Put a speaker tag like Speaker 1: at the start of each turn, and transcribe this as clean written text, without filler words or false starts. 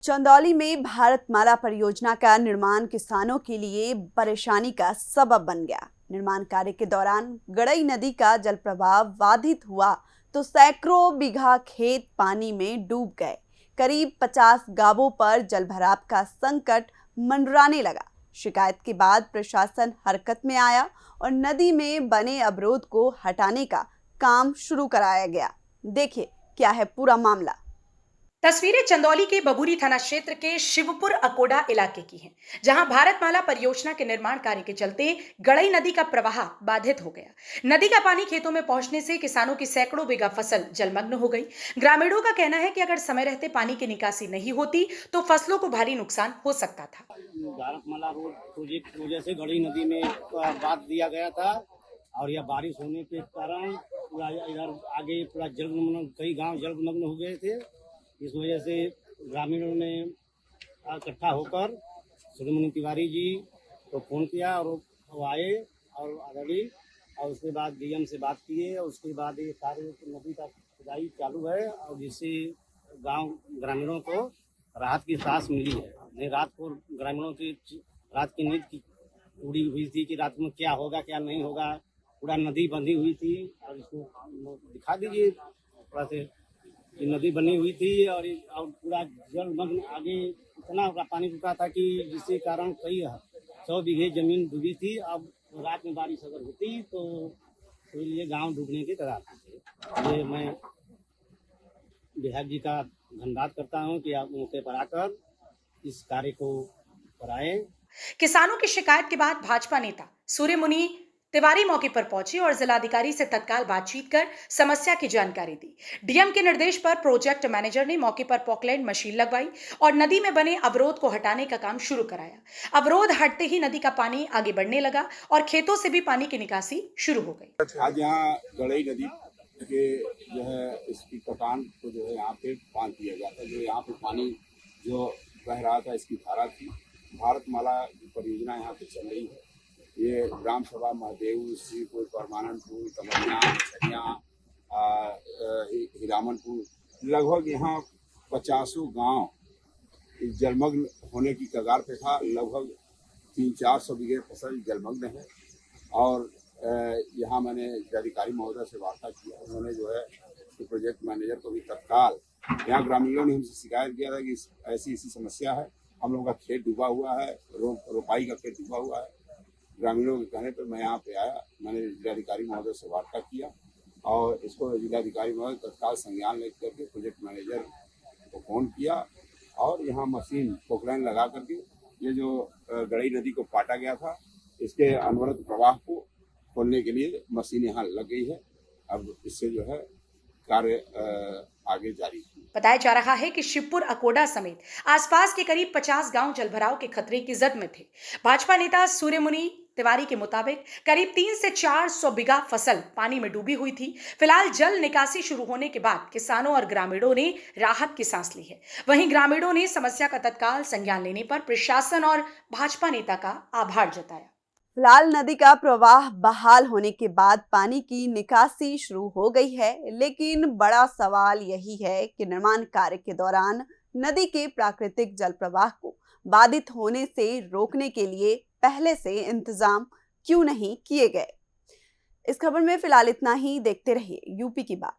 Speaker 1: चंदौली में भारतमाला परियोजना का निर्माण किसानों के लिए परेशानी का सबब बन गया। निर्माण कार्य के दौरान गड़ई नदी का जल प्रवाह बाधित हुआ तो सैकड़ों बीघा खेत पानी में डूब गए। करीब 50 गांवों पर जलभराव का संकट मंडराने लगा। शिकायत के बाद प्रशासन हरकत में आया और नदी में बने अवरोध को हटाने का काम शुरू कराया गया। देखिए क्या है पूरा मामला।
Speaker 2: तस्वीरें चंदौली के बबूरी थाना क्षेत्र के शिवपुर अकोडा इलाके की हैं, जहां भारतमाला परियोजना के निर्माण कार्य के चलते गड़ई नदी का प्रवाह बाधित हो गया। नदी का पानी खेतों में पहुंचने से किसानों की सैकड़ों बीघा फसल जलमग्न हो गई। ग्रामीणों का कहना है कि अगर समय रहते पानी की निकासी नहीं होती तो फसलों को भारी नुकसान हो सकता था।
Speaker 3: भारतमाला रोड प्रोजेक्ट की वजह से गड़ई नदी में बांध दिया गया था और यह बारिश होने के कारण पूरा इधर आगे पूरा जलमग्न, कई गांव जलमग्न हो गए थे। इस वजह से ग्रामीणों ने इकट्ठा होकर सुरेमुनि तिवारी जी को फोन किया और वो आए और आदड़ी और उसके बाद डीएम से बात किए और उसके बाद ये कार्य नदी का खुदाई चालू है और जिससे गांव ग्रामीणों को राहत की सांस मिली है। नहीं रात को ग्रामीणों की रात की नींद की उड़ी हुई थी कि रात में क्या होगा क्या नहीं होगा। पूरा नदी बंधी हुई थी और इसको दिखा दीजिए थोड़ा से ये नदी बनी हुई थी और पूरा जलमग्न आगे इतना पानी रुका था कि जिसके कारण कई 100 बीघे जमीन डूबी थी। अब रात में बारिश अगर होती तो ये गांव डूबने के कगार पे थे। ये मैं विधायक जी का धन्यवाद करता हूं कि आप मौके पर आकर इस कार्य को कराएं।
Speaker 2: किसानों की शिकायत के बाद भाजपा नेता सूर्यमुनि तिवारी मौके पर पहुंचे और जिलाधिकारी से तत्काल बातचीत कर समस्या की जानकारी दी। डीएम के निर्देश पर प्रोजेक्ट मैनेजर ने मौके पर पॉकलैंड मशीन लगवाई और नदी में बने अवरोध को हटाने का काम शुरू कराया। अवरोध हटते ही नदी का पानी आगे बढ़ने लगा और खेतों से भी पानी की निकासी शुरू हो गई।
Speaker 4: आज यहाँ गड़ई नदी के जो है इसकी कटान को जो है यहाँ पे बांध दिया गया था। जो यहाँ पे पानी जो बह रहा था इसकी धारा थी। भारतमाला परियोजना यहाँ पे चल रही है। ये ग्राम सभा महादेव, श्रीपुर, परमानंदपुर, कमरिया, छनिया, हिरामनपुर, लगभग यहाँ 50 गांव जलमग्न होने की कगार पे था। लगभग 300-400 बीघे फसल जलमग्न है और यहाँ मैंने जिलाधिकारी महोदय से वार्ता किया। उन्होंने जो है प्रोजेक्ट मैनेजर को भी तत्काल, यहाँ ग्रामीणों ने हमसे शिकायत किया था कि ऐसी समस्या है, हम लोगों का खेत डूबा हुआ है, रोपाई का खेत डूबा हुआ है। ग्रामीणों के कहने पर मैं यहाँ पे आया, मैंने जिलाधिकारी महोदय से वार्ता किया और इसको जिलाधिकारी महोदय तत्काल संज्ञान लेकर के प्रोजेक्ट मैनेजर को फोन किया और यहाँ मशीन पोकलैंड लगा करके ये जो गड़ई नदी को काटा गया था इसके अनवरत प्रवाह को खोलने के लिए मशीन यहाँ लग गई है। अब इससे जो है कार्य आगे जारी।
Speaker 2: बताया जा रहा है कि शिवपुर अकोडा समेत आसपास के करीब 50 गांव जलभराव के खतरे की जद में थे। भाजपा नेता सूर्यमुनि तिवारी के मुताबिक करीब 300 से 400 बीघा फसल पानी में डूबी हुई थी। फिलहाल जल निकासी शुरू होने के बाद किसानों और ग्रामीणों ने राहत की सांस ली है। वहीं ग्रामीणों ने समस्या का तत्काल संज्ञान लेने पर प्रशासन और भाजपा नेता का आभार जताया।
Speaker 1: फिलहाल नदी का प्रवाह बहाल होने के बाद पानी की निकासी शुरू हो गई है, लेकिन बड़ा सवाल यही है कि निर्माण कार्य के दौरान नदी के प्राकृतिक जल प्रवाह को बाधित होने से रोकने के लिए पहले से इंतजाम क्यों नहीं किए गए। इस खबर में फिलहाल इतना ही। देखते रहिए यूपी की बात।